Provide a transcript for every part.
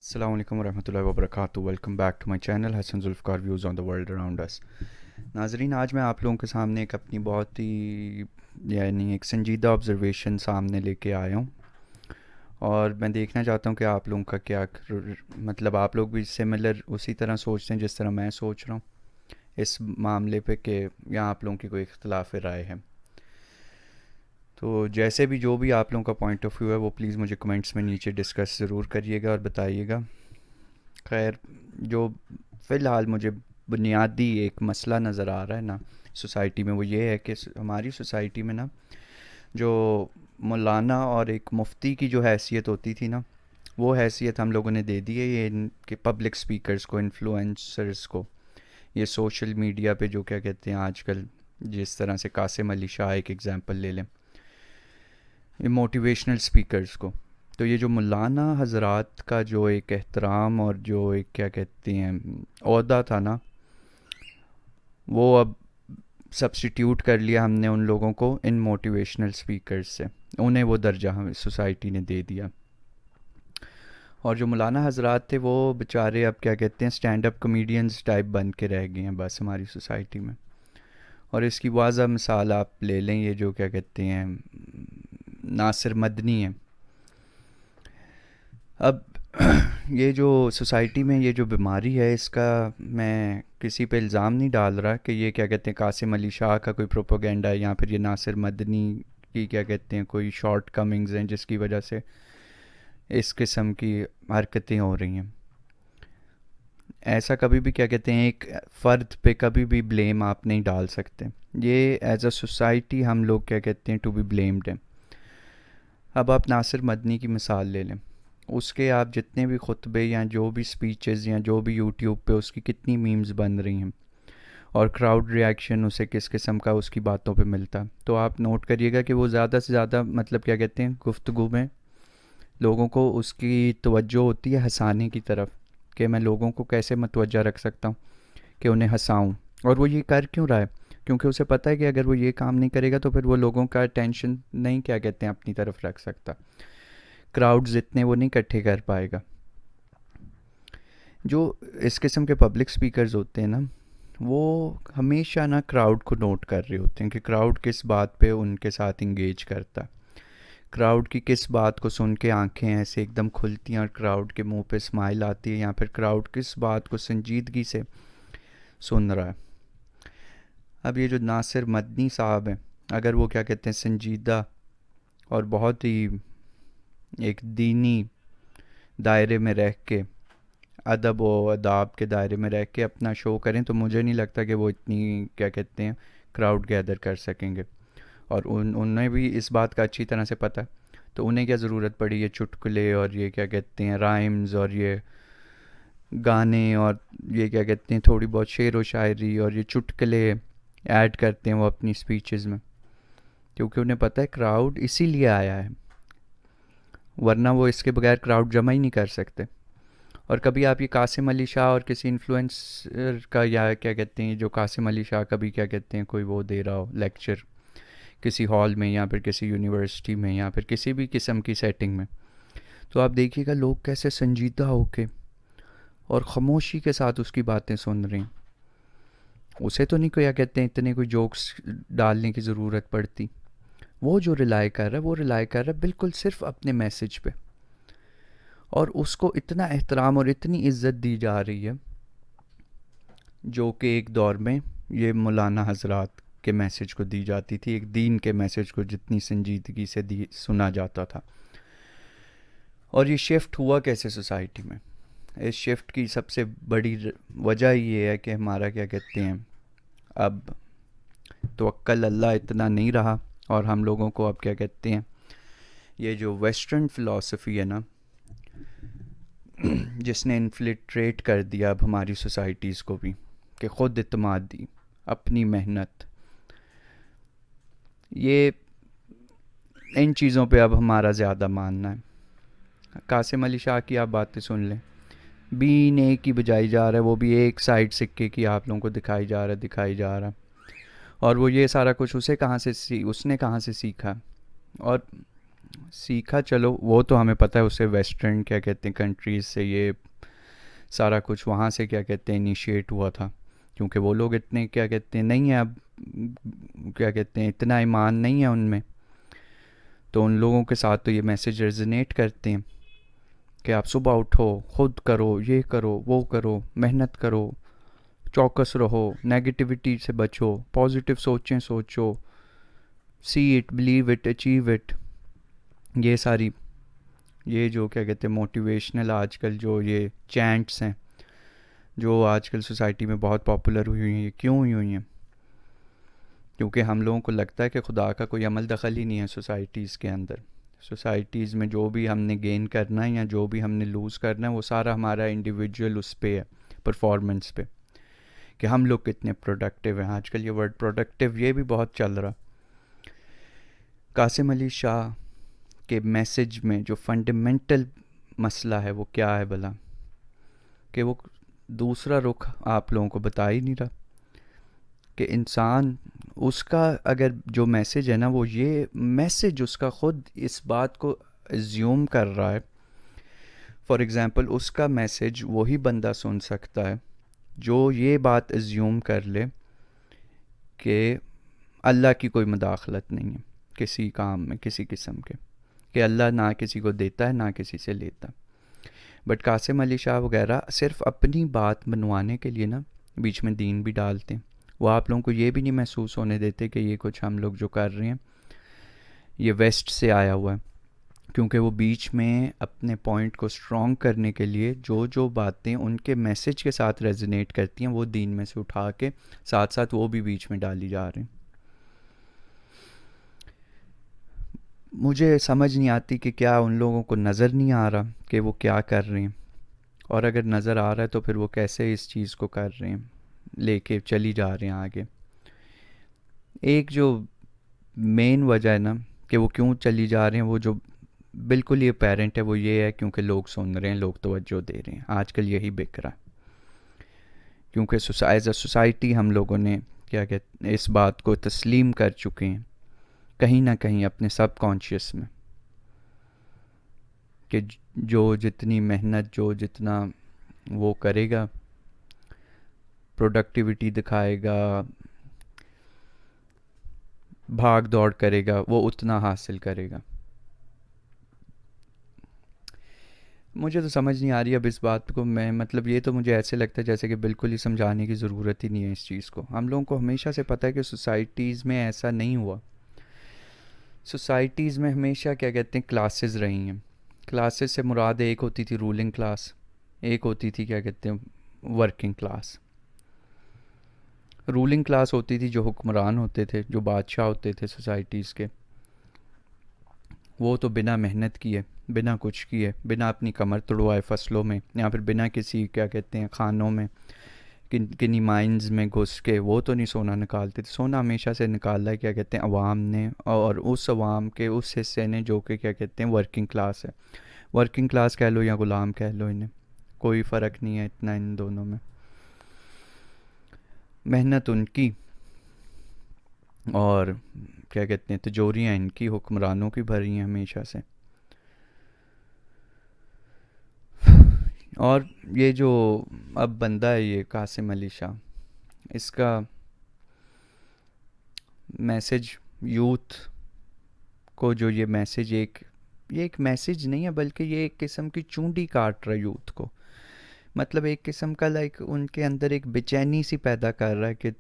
अस्सलाम वालेकुम रहमतुल्लाहि व बरकातुहू। Welcome back to my channel Hasan Zulfiqar views on the world around us. नाजरीन, आज मैं आप लोगों के सामने एक अपनी बहुत ही एक संजीदा ऑब्ज़रवेशन सामने लेके आया हूँ। और मैं देखना चाहता हूँ कि आप लोगों का मतलब आप लोग भी सिमिलर उसी तरह सोचते हैं जिस तरह मैं सोच रहा हूँ इस मामले पे, कि यहाँ आप लोगों की कोई इख्तलाफ राय है। तो जैसे भी जो भी आप लोगों का पॉइंट ऑफ व्यू है वो प्लीज़ मुझे कमेंट्स में नीचे डिस्कस ज़रूर करिएगा और बताइएगा। खैर, जो फ़िलहाल मुझे बुनियादी एक मसला नज़र आ रहा है ना सोसाइटी में, वो ये है कि हमारी सोसाइटी में ना जो मौलाना और एक मुफ्ती की जो हैसियत होती थी ना, वो हैसियत हम लोगों ने दे दी है ये इनके पब्लिक स्पीकर्स को, इन्फ्लुएंसर्स को। ये सोशल मीडिया पे जो क्या कहते हैं आजकल, जिस तरह से कासिम अली शाह एक एग्ज़ाम्पल ले लें, ये मोटिवेशनल स्पीकर्स को। तो ये जो मौलाना हजरात का जो एक एहतराम और जो एक क्या कहते हैं ओहदा था ना, वो अब सब्स्टिट्यूट कर लिया हमने उन लोगों को इन मोटिवेशनल स्पीकर्स से। उन्हें वो दर्जा हमें सोसाइटी ने दे दिया। और जो मौलाना हजरात थे वो बेचारे अब क्या कहते हैं स्टैंड अप कॉमेडियंस टाइप बन के रह गए हैं बस हमारी सोसाइटी में। और इसकी वाज़ा मिसाल आप ले लें, ये जो क्या कहते हैं नासिर मदनी है। अब ये जो सोसाइटी में ये जो बीमारी है, इसका मैं किसी पे इल्ज़ाम नहीं डाल रहा कि ये क्या कहते हैं कासिम अली शाह का कोई प्रोपोगंडा है या फिर ये नासिर मदनी की क्या कहते हैं कोई शॉर्ट कमिंग्स हैं जिसकी वजह से इस किस्म की हरकतें हो रही हैं। ऐसा कभी भी क्या कहते हैं एक फ़र्द पे कभी भी ब्लेम आप नहीं डाल सकते। ये एज अ सोसाइटी हम लोग क्या कहते हैं टू बी ब्लेम्ड हैं। अब आप नासिर मदनी की मिसाल ले लें, उसके आप जितने भी खुतबे या जो भी स्पीचेस या जो भी यूट्यूब पे उसकी कितनी मीम्स बन रही हैं और क्राउड रिएक्शन उसे किस किस्म का उसकी बातों पे मिलता, तो आप नोट करिएगा कि वो ज़्यादा से ज़्यादा मतलब क्या कहते हैं गुफ्तगू में लोगों को उसकी तवज्जो होती है हंसाने की तरफ, कि मैं लोगों को कैसे मतवज्जा रख सकता हूँ कि उन्हें हंसाऊँ। और वो ये कर क्यों रहा है? क्योंकि उसे पता है कि अगर वो ये काम नहीं करेगा तो फिर वो लोगों का अटेंशन नहीं क्या कहते हैं अपनी तरफ रख सकता, क्राउड्स इतने वो नहीं इकट्ठे कर पाएगा। जो इस किस्म के पब्लिक स्पीकर्स होते हैं ना, वो हमेशा ना क्राउड को नोट कर रहे होते हैं कि क्राउड किस बात पे उनके साथ इंगेज करता है, क्राउड की किस बात को सुन के आंखें ऐसे एकदम खुलती हैं और क्राउड के मुंह पे स्माइल आती है, या फिर क्राउड किस बात को संजीदगी से सुन रहा है। अब ये जो नासिर मदनी साहब हैं, अगर वो क्या कहते हैं संजीदा और बहुत ही एक दीनी दायरे में रह के, अदब व अदाब के दायरे में रह के अपना शो करें, तो मुझे नहीं लगता कि वो इतनी क्या कहते हैं क्राउड गैदर कर सकेंगे। और उन्हें भी इस बात का अच्छी तरह से पता है, तो उन्हें क्या ज़रूरत पड़ी ये चुटकुले और ये क्या कहते हैं राइम्स और ये गाने और ये क्या कहते हैं थोड़ी बहुत शेर व शायरी और ये चुटकुले ऐड करते हैं वो अपनी स्पीचेस में, क्योंकि उन्हें पता है क्राउड इसीलिए आया है, वरना वो इसके बगैर क्राउड जमा ही नहीं कर सकते। और कभी आप ये कासिम अली शाह और किसी इन्फ्लुएंसर का या क्या कहते हैं जो कासिम अली शाह कभी क्या कहते हैं कोई वो दे रहा हो लेक्चर किसी हॉल में या फिर किसी यूनिवर्सिटी में या फिर किसी भी किस्म की सेटिंग में, तो आप देखिएगा लोग कैसे संजीदा होके और ख़ामोशी के साथ उसकी बातें सुन रहे हैं। उसे तो नहीं क्या कहते हैं इतने कोई जोक्स डालने की ज़रूरत पड़ती। वो जो रिलाई कर रहा है वो रिलाई कर रहा है बिल्कुल सिर्फ अपने मैसेज पे, और उसको इतना एहतराम और इतनी इज्जत दी जा रही है जो कि एक दौर में ये मौलाना हजरात के मैसेज को दी जाती थी, एक दीन के मैसेज को जितनी संजीदगी से दी सुना जाता था। और ये शिफ्ट हुआ कैसे सोसाइटी में? इस शिफ्ट की सबसे बड़ी वजह ये है कि हमारा क्या कहते हैं अब तवक्कल अल्लाह इतना नहीं रहा, और हम लोगों को अब क्या कहते हैं ये जो वेस्टर्न फ़िलासफ़ी है ना जिसने इन्फिल्ट्रेट कर दिया अब हमारी सोसाइटीज़ को भी, कि ख़ुद इत्मीदी, अपनी मेहनत, ये इन चीज़ों पे अब हमारा ज़्यादा मानना है। कासिम अली शाह की आप बातें सुन लें, बीन एक ही बजाई जा रहा है, वो भी एक साइड सिक्के की आप लोगों को दिखाई जा रहा है। और वो ये सारा कुछ उसने कहाँ से सीखा? और सीखा, चलो वो तो हमें पता है, उसे वेस्टर्न क्या कहते हैं कंट्रीज़ से ये सारा कुछ वहाँ से क्या कहते हैं इनिशिएट हुआ था, क्योंकि वो लोग इतने क्या कहते हैं नहीं है अब, क्या कहते हैं इतना ईमान नहीं है उनमें, तो उन लोगों के साथ तो ये मैसेज रेजोनेट करते हैं कि आप सुबह उठो, खुद करो, ये करो, वो करो, मेहनत करो, चौकस रहो, नेगेटिविटी से बचो, पॉजिटिव सोचें सोचो, see it, believe it, achieve it, ये सारी, ये जो क्या कहते हैं मोटिवेशनल आजकल जो ये चैंट्स हैं जो आजकल सोसाइटी में बहुत पॉपुलर हुई हुई हैं, क्यों हुई हुई हैं? क्योंकि हम लोगों को लगता है कि खुदा का कोई अमल दखल ही नहीं है सोसाइटीज़ के अंदर। सोसाइटीज़ में जो भी हमने गेन करना है या जो भी हमने लूज़ करना है वो सारा हमारा इंडिविजुअल उस पे है, परफॉर्मेंस पे, कि हम लोग कितने प्रोडक्टिव हैं। आजकल ये वर्ड प्रोडक्टिव ये भी बहुत चल रहा। कासिम अली शाह के मैसेज में जो फंडामेंटल मसला है वो क्या है भला, कि वो दूसरा रुख आप लोगों को बता ही नहीं रहा कि इंसान, उसका अगर जो मैसेज है ना, वो ये मैसेज उसका ख़ुद इस बात को एज्यूम कर रहा है। फॉर एग्ज़ाम्पल उसका मैसेज वही बंदा सुन सकता है जो ये बात एज्यूम कर ले कि अल्लाह की कोई मदाखलत नहीं है किसी काम में किसी किस्म के, कि अल्लाह ना किसी को देता है ना किसी से लेता। बट कासिम अली शाह वगैरह सिर्फ अपनी बात मनवाने के लिए ना बीच में दीन भी डालते हैं। वो आप लोगों को ये भी नहीं महसूस होने देते कि ये कुछ हम लोग जो कर रहे हैं ये वेस्ट से आया हुआ है, क्योंकि वो बीच में अपने पॉइंट को स्ट्रॉन्ग करने के लिए जो जो बातें उनके मैसेज के साथ रेजोनेट करती हैं वो दीन में से उठा के साथ साथ वो भी बीच में डाली जा रही हैं। मुझे समझ नहीं आती कि क्या उन लोगों को नज़र नहीं आ रहा कि वो क्या कर रहे हैं, और अगर नज़र आ रहा है तो फिर वो कैसे इस चीज़ को कर रहे हैं, लेके चली जा रहे हैं आगे। एक जो मेन वजह है ना कि वो क्यों चली जा रहे हैं, वो जो बिल्कुल ये पेरेंट है वो ये है क्योंकि लोग सुन रहे हैं, लोग तवज्जो दे रहे हैं। आजकल यही बिक रहा है, क्योंकि एज अ सोसाइटी हम लोगों ने क्या कहते हैं इस बात को तस्लीम कर चुके हैं कहीं ना कहीं अपने सब कॉन्शियस में, कि जो जितनी मेहनत जो जितना वो करेगा, प्रोडक्टिविटी दिखाएगा, भाग दौड़ करेगा, वो उतना हासिल करेगा। मुझे तो समझ नहीं आ रही अब इस बात को, मैं मतलब ये तो मुझे ऐसे लगता है जैसे कि बिल्कुल ही समझाने की ज़रूरत ही नहीं है इस चीज़ को। हम लोगों को हमेशा से पता है कि सोसाइटीज़ में ऐसा नहीं हुआ। सोसाइटीज़ में हमेशा क्या कहते हैं क्लासेस रही हैं। क्लासेस से मुराद एक होती थी रूलिंग क्लास, एक होती थी क्या कहते हैं वर्किंग क्लास। रूलिंग क्लास होती थी जो हुक्मरान होते थे, जो बादशाह होते थे सोसाइटीज़ के, वो तो बिना मेहनत किए, बिना कुछ किए, बिना अपनी कमर तोड़वाए फसलों में या फिर बिना किसी क्या कहते हैं खानों में किन्हीं माइंस में घुस के वो तो नहीं सोना निकालते थे। सोना हमेशा से निकाला है क्या कहते हैं अवाम ने, और उस अवाम के उस हिस्से ने जो कि क्या कहते हैं वर्किंग क्लास है। वर्किंग क्लास कह लो या ग़ुलाम कह लो, इन्हें कोई फ़र्क नहीं है इतना इन दोनों में। मेहनत उनकी और क्या कहते हैं तिजोरियाँ इनकी हुक्मरानों की भरी हैं हमेशा से। और ये जो अब बंदा है ये कासिम अली शाह, इसका मैसेज यूथ को, जो ये मैसेज ये एक मैसेज नहीं है बल्कि ये एक किस्म की चूंडी काट रहा है यूथ को। मतलब एक किस्म का लाइक उनके अंदर एक बेचैनी सी पैदा कर रहा है कि,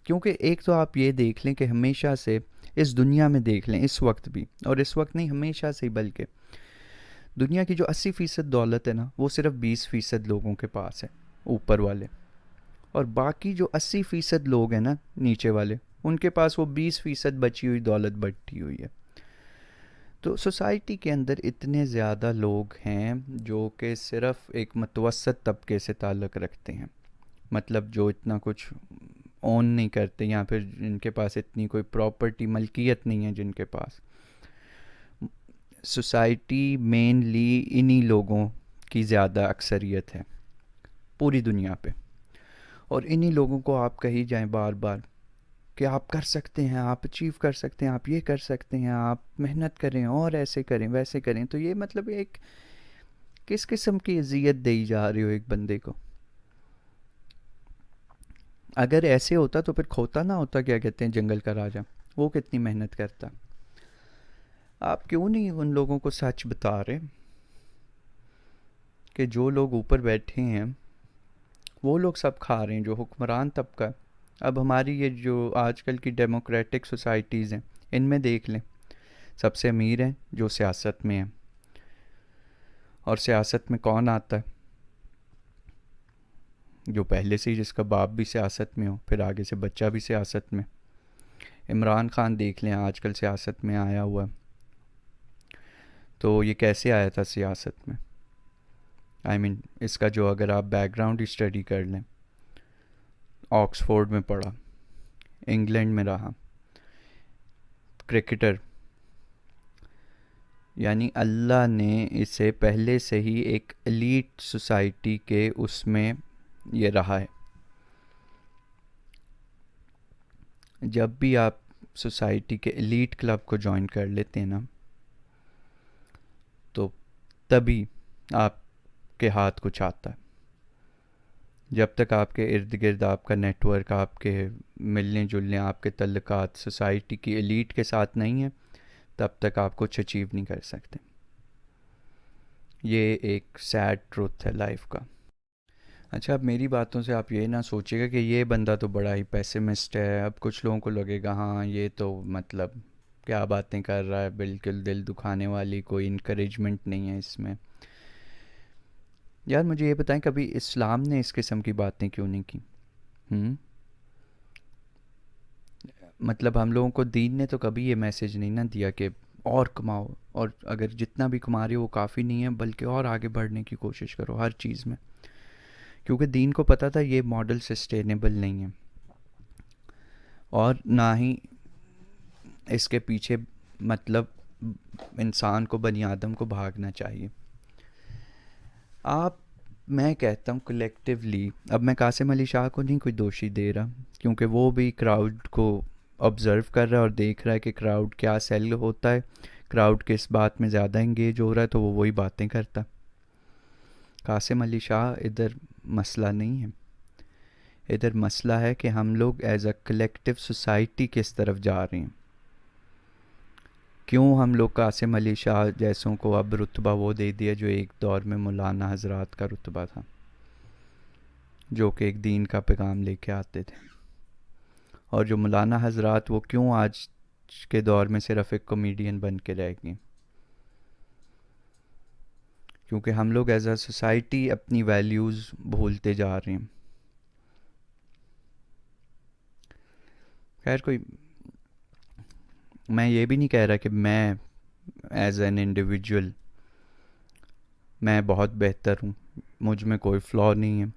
क्योंकि एक तो आप ये देख लें कि हमेशा से इस दुनिया में देख लें इस वक्त भी, और इस वक्त नहीं हमेशा से, बल्कि दुनिया की जो 80% दौलत है ना वो सिर्फ 20% लोगों के पास है ऊपर वाले, और बाकी जो 80% लोग हैं ना नीचे वाले, उनके पास वो 20% बची हुई दौलत बढ़ती हुई है। तो सोसाइटी के अंदर इतने ज़्यादा लोग हैं जो कि सिर्फ एक मतवसत तबके से ताल्लुक़ रखते हैं, मतलब जो इतना कुछ ओन नहीं करते या फिर जिनके पास इतनी कोई प्रॉपर्टी मलकियत नहीं है जिनके पास। सोसाइटी मेनली इन्हीं लोगों की ज़्यादा अक्सरियत है पूरी दुनिया पे, और इन्हीं लोगों को आप कही जाएं बार बार कि आप कर सकते हैं, आप अचीव कर सकते हैं, आप ये कर सकते हैं, आप मेहनत करें और ऐसे करें वैसे करें। तो ये मतलब एक किस किस्म की अजियत दी जा रही हो एक बंदे को। अगर ऐसे होता तो फिर खोता ना होता, क्या कहते हैं, जंगल का राजा, वो कितनी मेहनत करता। आप क्यों नहीं उन लोगों को सच बता रहे कि जो लोग ऊपर बैठे हैं वो लोग सब खा रहे हैं, जो हुक्मरान तबका। अब हमारी ये जो आजकल की डेमोक्रेटिक सोसाइटीज़ हैं, इनमें देख लें, सबसे अमीर हैं जो सियासत में हैं। और सियासत में कौन आता है? जो पहले से ही जिसका बाप भी सियासत में हो, फिर आगे से बच्चा भी सियासत में। इमरान खान देख लें, आजकल सियासत में आया हुआ। तो ये कैसे आया था सियासत में? इसका जो अगर आप बैकग्राउंड स्टडी कर लें, ऑक्सफोर्ड में पढ़ा, इंग्लैंड में रहा, क्रिकेटर, यानी अल्लाह ने इसे पहले से ही एक एलीट सोसाइटी के उसमें ये रहा है। जब भी आप सोसाइटी के एलीट क्लब को ज्वाइन कर लेते हैं ना, तो तभी आपके हाथ कुछ आता है। जब तक आपके इर्द गिर्द आपका नेटवर्क, आपके मिलने जुलने, आपके तल्लुकात सोसाइटी की एलीट के साथ नहीं है, तब तक आप कुछ अचीव नहीं कर सकते। ये एक सैड ट्रूथ है लाइफ का। अच्छा, अब मेरी बातों से आप ये ना सोचिएगा कि ये बंदा तो बड़ा ही पेसिमिस्ट है। अब कुछ लोगों को लगेगा हाँ ये तो मतलब क्या बातें कर रहा है, बिल्कुल दिल दुखाने वाली, कोई इनकरेजमेंट नहीं है इसमें। यार मुझे ये बताएं, कभी इस्लाम ने इस किस्म की बातें क्यों नहीं की? हम्म मतलब हम लोगों को दीन ने तो कभी ये मैसेज नहीं ना दिया कि और कमाओ, और अगर जितना भी कमा रहे हो वो काफ़ी नहीं है, बल्कि और आगे बढ़ने की कोशिश करो हर चीज़ में। क्योंकि दीन को पता था ये मॉडल सस्टेनेबल नहीं है, और ना ही इसके पीछे मतलब इंसान को, बनी आदम को भागना चाहिए। आप, मैं कहता हूँ कलेक्टिवली, अब मैं कासिम अली शाह को नहीं कोई दोषी दे रहा, क्योंकि वो भी क्राउड को ऑब्ज़र्व कर रहा है और देख रहा है कि क्राउड क्या सेल होता है, क्राउड किस बात में ज़्यादा इंगेज हो रहा है, तो वो वही बातें करता। कासिम अली शाह इधर मसला नहीं है। इधर मसला है कि हम लोग एज अ कलेक्टिव सोसाइटी किस तरफ जा रहे हैं। क्यों हम लोग कासिम अली शाह जैसों को अब रुतबा वो दे दिया जो एक दौर में मौलाना हजरात का रुतबा था, जो कि एक दीन का पैगाम लेके आते थे। और जो मौलाना हजरात वो क्यों आज के दौर में सिर्फ एक कॉमेडियन बन के रह गए? क्योंकि हम लोग एज अ सोसाइटी अपनी वैल्यूज़ भूलते जा रहे हैं। खैर, कोई, मैं ये भी नहीं कह रहा कि मैं एज एन इंडिविजुअल मैं बहुत बेहतर हूँ, मुझ में कोई फ्लॉ नहीं है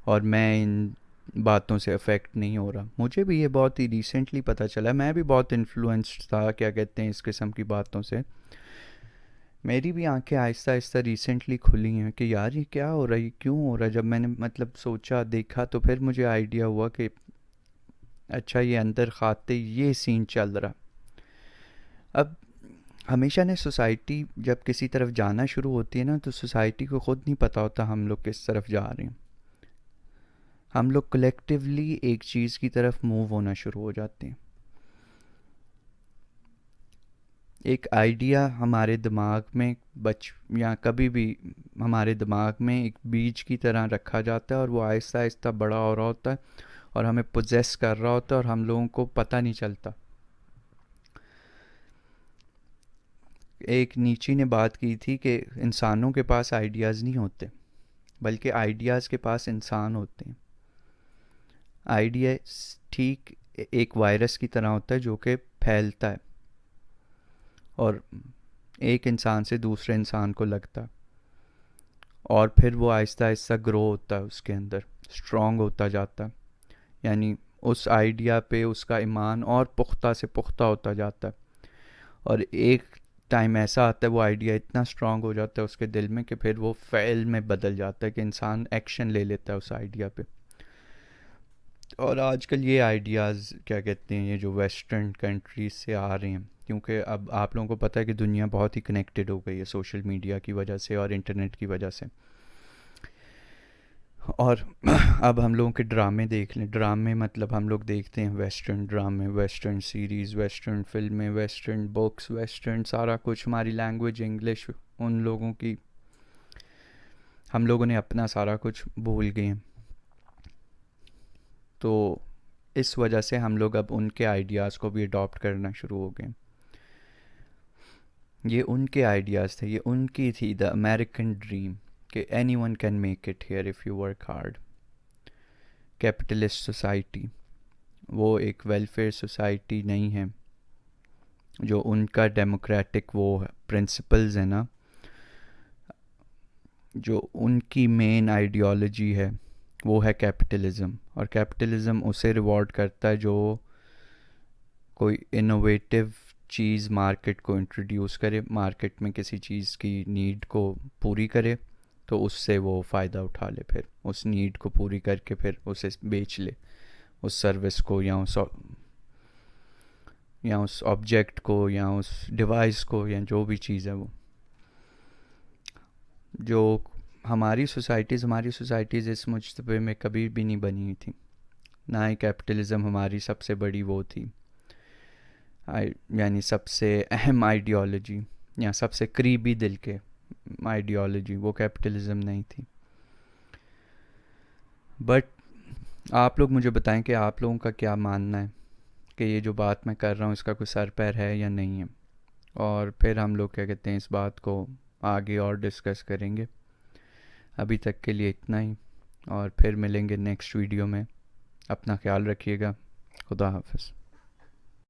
और मैं इन बातों से अफेक्ट नहीं हो रहा। मुझे भी ये बहुत ही रिसेंटली पता चला, मैं भी बहुत इन्फ्लुएंस्ड था, क्या कहते हैं, इस किस्म की बातों से। मेरी भी आंखें आहिस्ता आहिस्ता रिसेंटली खुली हैं कि यार ये क्या हो रहा है, ये क्यों हो रहा है। जब मैंने मतलब सोचा, देखा, तो फिर मुझे आइडिया हुआ कि अच्छा, ये अंदर खाते ये सीन चल रहा। अब हमेशा ने सोसाइटी जब किसी तरफ जाना शुरू होती है ना, तो सोसाइटी को ख़ुद नहीं पता होता हम लोग किस तरफ जा रहे हैं। हम लोग कलेक्टिवली एक चीज़ की तरफ मूव होना शुरू हो जाते हैं। एक आइडिया हमारे दिमाग में या कभी भी हमारे दिमाग में एक बीज की तरह रखा जाता है, और वो आहिस्ता आहिस्ता बड़ा हो रहा होता है और हमें पोजेस कर रहा होता है और हम लोगों को पता नहीं चलता। एक नीची ने बात की थी कि इंसानों के पास आइडियाज़ नहीं होते, बल्कि आइडियाज़ के पास इंसान होते हैं। आइडिया ठीक एक वायरस की तरह होता है जो कि फैलता है और एक इंसान से दूसरे इंसान को लगता है, और फिर वो आहिस्ता आहिस्ता ग्रो होता है, उसके अंदर स्ट्रॉन्ग होता जाता है। यानी उस आइडिया पे उसका ईमान और पुख्ता से पुख्ता होता जाता है, और एक टाइम ऐसा आता है वो आइडिया इतना स्ट्रांग हो जाता है उसके दिल में कि फिर वो फ़ेल में बदल जाता है, कि इंसान एक्शन ले लेता है उस आइडिया पे। और आजकल ये आइडियाज़ क्या कहते हैं, ये जो वेस्टर्न कंट्रीज से आ रहे हैं, क्योंकि अब आप लोगों को पता है कि दुनिया बहुत ही कनेक्टेड हो गई है सोशल मीडिया की वजह से और इंटरनेट की वजह से। और अब हम लोगों के ड्रामे देख लें, ड्रामे मतलब हम लोग देखते हैं वेस्टर्न ड्रामे, वेस्टर्न सीरीज़, वेस्टर्न फिल्में, वेस्टर्न बुक्स, वेस्टर्न सारा कुछ, हमारी लैंग्वेज इंग्लिश, उन लोगों की, हम लोगों ने अपना सारा कुछ भूल गए हैं। तो इस वजह से हम लोग अब उनके आइडियाज़ को भी अडॉप्ट करना शुरू हो गए। ये उनके आइडियाज़ थे, ये उनकी थी द अमेरिकन ड्रीम कि any one can make it here if you work hard. Capitalist society, वो एक वेलफेयर सोसाइटी नहीं है। जो उनका डेमोक्रेटिक वो प्रिंसिपल्स है ना, जो उनकी मेन आइडियोलॉजी है वो है कैपिटलिज़म। और कैपिटलिज़म उसे रिवॉर्ड करता है जो कोई इनोवेटिव चीज़ मार्केट को इंट्रोड्यूस करे, मार्केट में किसी चीज़ की नीड को पूरी करे, तो उससे वो फ़ायदा उठा ले, फिर उस नीड को पूरी करके फिर उसे बेच ले, उस सर्विस को या उस ऑब्जेक्ट को या उस डिवाइस को या जो भी चीज़ है वो। जो हमारी सोसाइटीज़ इस मुश्तबे में कभी भी नहीं बनी हुई थी, ना ही कैपिटलिज़म हमारी सबसे बड़ी वो थी, यानी सबसे अहम आइडियोलॉजी या सबसे करीबी दिल के आइडियोलॉजी वो कैपिटलिज़म नहीं थी। बट आप लोग मुझे बताएं कि आप लोगों का क्या मानना है कि ये जो बात मैं कर रहा हूँ इसका कोई सर पैर है या नहीं है, और फिर हम लोग क्या कहते हैं इस बात को आगे और डिस्कस करेंगे। अभी तक के लिए इतना ही, और फिर मिलेंगे नेक्स्ट वीडियो में। अपना ख्याल रखिएगा। खुदा हाफ़िज़।